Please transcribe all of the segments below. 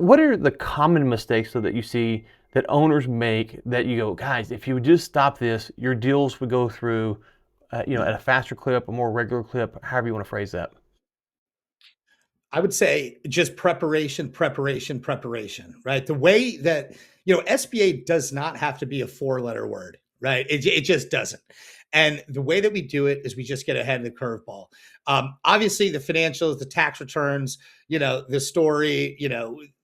What are the common mistakes though that you see that owners make that you go, guys, if you would just stop this, your deals would go through, at a faster clip, a more regular clip, however you want to phrase that. I would say just preparation, preparation, preparation, right? The way that, SBA does not have to be a four-letter word, right? It just doesn't. And the way that we do it is we just get ahead of the curveball. Obviously, the financials, the tax returns, the story,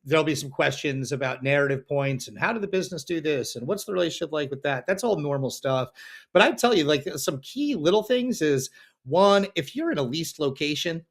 there'll be some questions about narrative points and how did the business do this and what's the relationship like with that? That's all normal stuff. But I tell you, like some key little things is one, if you're in a leased location,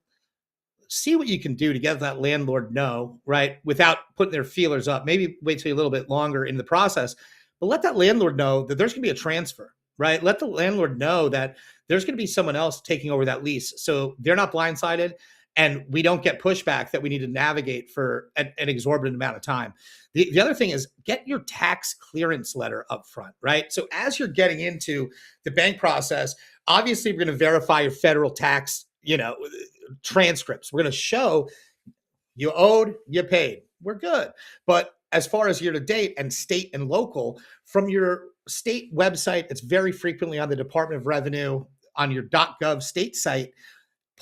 see what you can do to get that landlord know, right? Without putting their feelers up. Maybe wait till a little bit longer in the process, but let that landlord know that there's going to be a transfer, right? Let the landlord know that there's going to be someone else taking over that lease. So they're not blindsided and we don't get pushback that we need to navigate for an exorbitant amount of time. The other thing is get your tax clearance letter up front, right? So as you're getting into the bank process, obviously we're going to verify your federal tax, transcripts. We're going to show you owed, you paid. We're good. But as far as year to date and state and local, from your state website, it's very frequently on the Department of Revenue, on your .gov state site,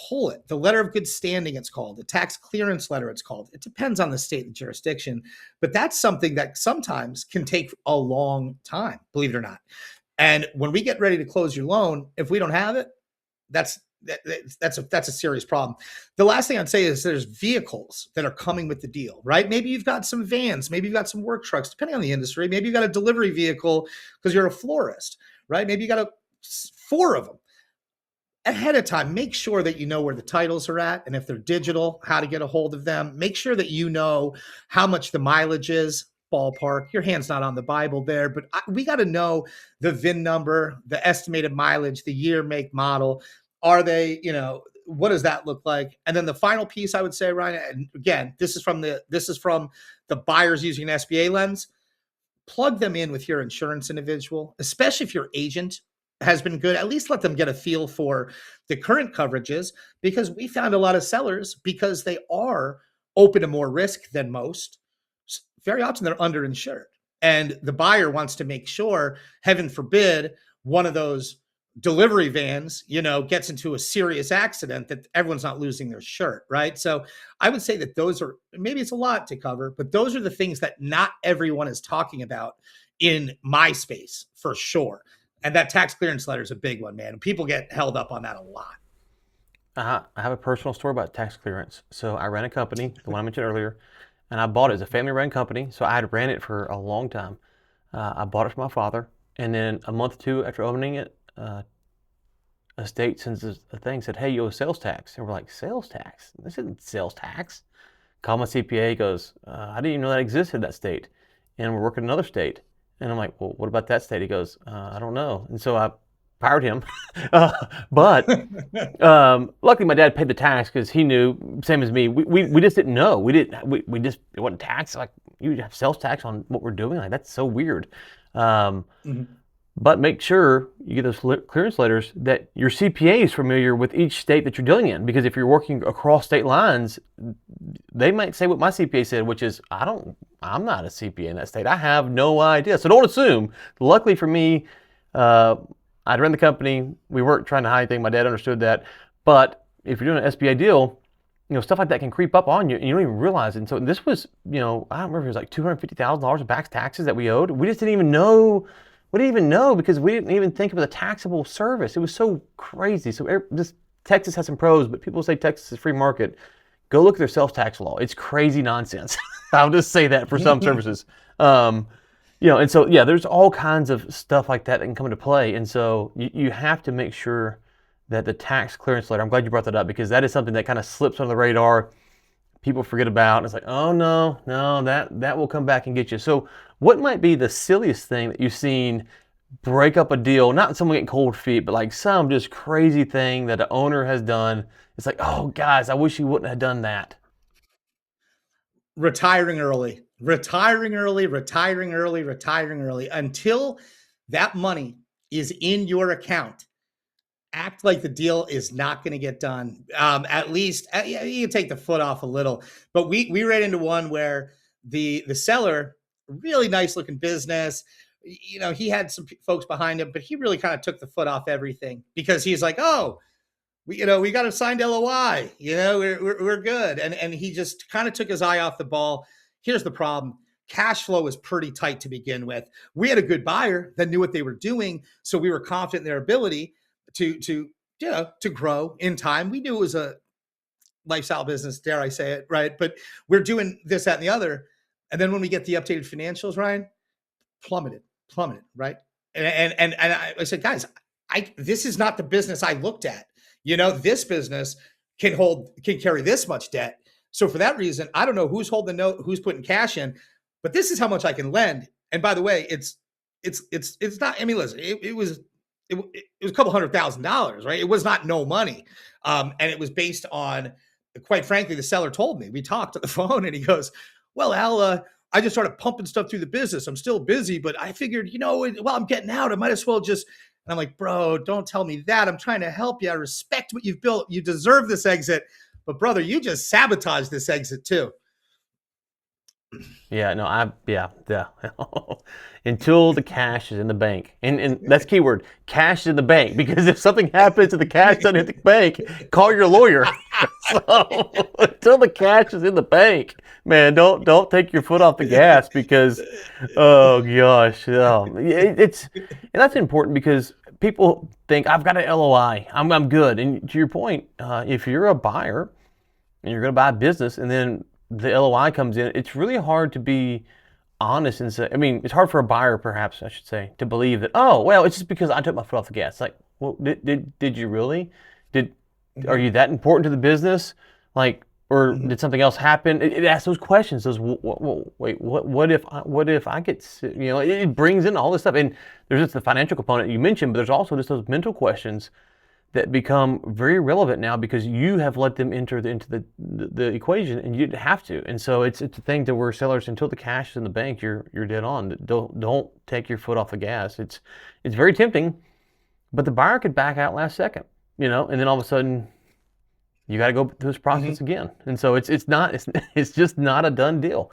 pull it. The letter of good standing, it's called. The tax clearance letter, it's called. It depends on the state and jurisdiction, but that's something that sometimes can take a long time, believe it or not. And when we get ready to close your loan, if we don't have it, that's that's a serious problem. The last thing I'd say is there's vehicles that are coming with the deal, right? Maybe you've got some vans, maybe you've got some work trucks, depending on the industry. Maybe you've got a delivery vehicle because you're a florist, right? Maybe you got four of them. Ahead of time, make sure that you know where the titles are at, and if they're digital, how to get a hold of them. Make sure that you know how much the mileage is, ballpark. Your hand's not on the Bible there, but we got to know the VIN number, the estimated mileage, the year, make, model. Are they, what does that look like? And then the final piece I would say, Ryan, and again, this is from the buyers using an SBA lens. Plug them in with your insurance individual, especially if your agent has been good. At least let them get a feel for the current coverages, because we found a lot of sellers, because they are open to more risk than most, very often they're underinsured. And the buyer wants to make sure, heaven forbid, one of those delivery vans, gets into a serious accident, that everyone's not losing their shirt, right? So I would say that those are, maybe it's a lot to cover, but those are the things that not everyone is talking about in my space for sure. And that tax clearance letter is a big one, man. People get held up on that a lot. I have a personal story about tax clearance. So I ran a company, the one I mentioned earlier, and I bought it as a family-run company. So I had ran it for a long time. I bought it from my father, and then a month or two after owning it, a state sends us a thing, said, "Hey, you owe sales tax." And we're like, "Sales tax? This isn't sales tax." Call my CPA, goes, "I didn't even know that existed, that state." And we're working in another state. And I'm like, "Well, what about that state?" He goes, "I don't know." And so I fired him. But luckily my dad paid the tax because he knew, same as me. We just didn't know. We just, it wasn't tax. Like, you have sales tax on what we're doing. Like, that's so weird. Mhm. But make sure you get those clearance letters that your CPA is familiar with each state that you're dealing in. Because if you're working across state lines, they might say what my CPA said, which is, I'm not a CPA in that state. I have no idea. So don't assume. Luckily for me, I'd run the company. We weren't trying to hide anything. My dad understood that. But if you're doing an SBA deal, stuff like that can creep up on you and you don't even realize it. And so this was, I don't remember, it was like $250,000 of back taxes that we owed. We just didn't even know. We didn't even know because we didn't even think of the taxable service. It was so crazy. So just Texas has some pros, but people say Texas is free market. Go look at their sales tax law. It's crazy nonsense. I'll just say that for some services. And so, yeah, there's all kinds of stuff like that can come into play. And so you have to make sure that the tax clearance letter, I'm glad you brought that up, because that is something that kind of slips under the radar. People forget about, and it's like, oh no, that will come back and get you. So what might be the silliest thing that you've seen break up a deal? Not someone getting cold feet, but like some just crazy thing that the owner has done. It's like, oh guys, I wish you wouldn't have done that. Retiring early, retiring early, retiring early, retiring early, until that money is in your account. Act like the deal is not going to get done. At least you can take the foot off a little, but we ran into one where The seller, really nice looking business. You know, he had some folks behind him, but he really kind of took the foot off everything because he's like, oh, we got a signed LOI. You know, we're good. And he just kind of took his eye off the ball. Here's the problem. Cash flow was pretty tight to begin with. We had a good buyer that knew what they were doing, so we were confident in their ability to grow in time. We knew it was a lifestyle business, dare I say it, right? But we're doing this, that, and the other. And then when we get the updated financials, Ryan, plummeted, right? And I said, guys, this is not the business I looked at. You know, this business can carry this much debt. So for that reason, I don't know who's holding the note, who's putting cash in, but this is how much I can lend. And by the way, it's not. I mean, listen, it was a couple $100,000, right? It was not no money, and it was based on, quite frankly, the seller told me. We talked on the phone, and he goes, "Well, Al, I just started pumping stuff through the business. I'm still busy, but I figured, you know, while I'm getting out, I might as well just." And I'm like, bro, don't tell me that. I'm trying to help you. I respect what you've built. You deserve this exit. But brother, you just sabotaged this exit too. Yeah, no, yeah. Until the cash is in the bank. And that's keyword, cash in the bank. Because if something happens and the cash doesn't hit the bank, call your lawyer. So until the cash is in the bank, man, don't take your foot off the gas because, oh gosh, and that's important because people think I've got an LOI, I'm good. And to your point, if you're a buyer and you're going to buy a business and then the LOI comes in, it's really hard to be honest and say, I mean, it's hard for a buyer, perhaps I should say, to believe that, oh, well, it's just because I took my foot off the gas. Like, well, did you really? Are you that important to the business? Like, or did something else happen? It asks those questions. Wait, what if I get sick? You know, it brings in all this stuff. And there's just the financial component you mentioned, but there's also just those mental questions that become very relevant now because you have let them enter into the equation and you didn't have to. And so it's a thing to where sellers, until the cash is in the bank, you're dead on. Don't take your foot off the gas. It's very tempting, but the buyer could back out last second, you know, and then all of a sudden you got to go through this process again. And so it's just not a done deal.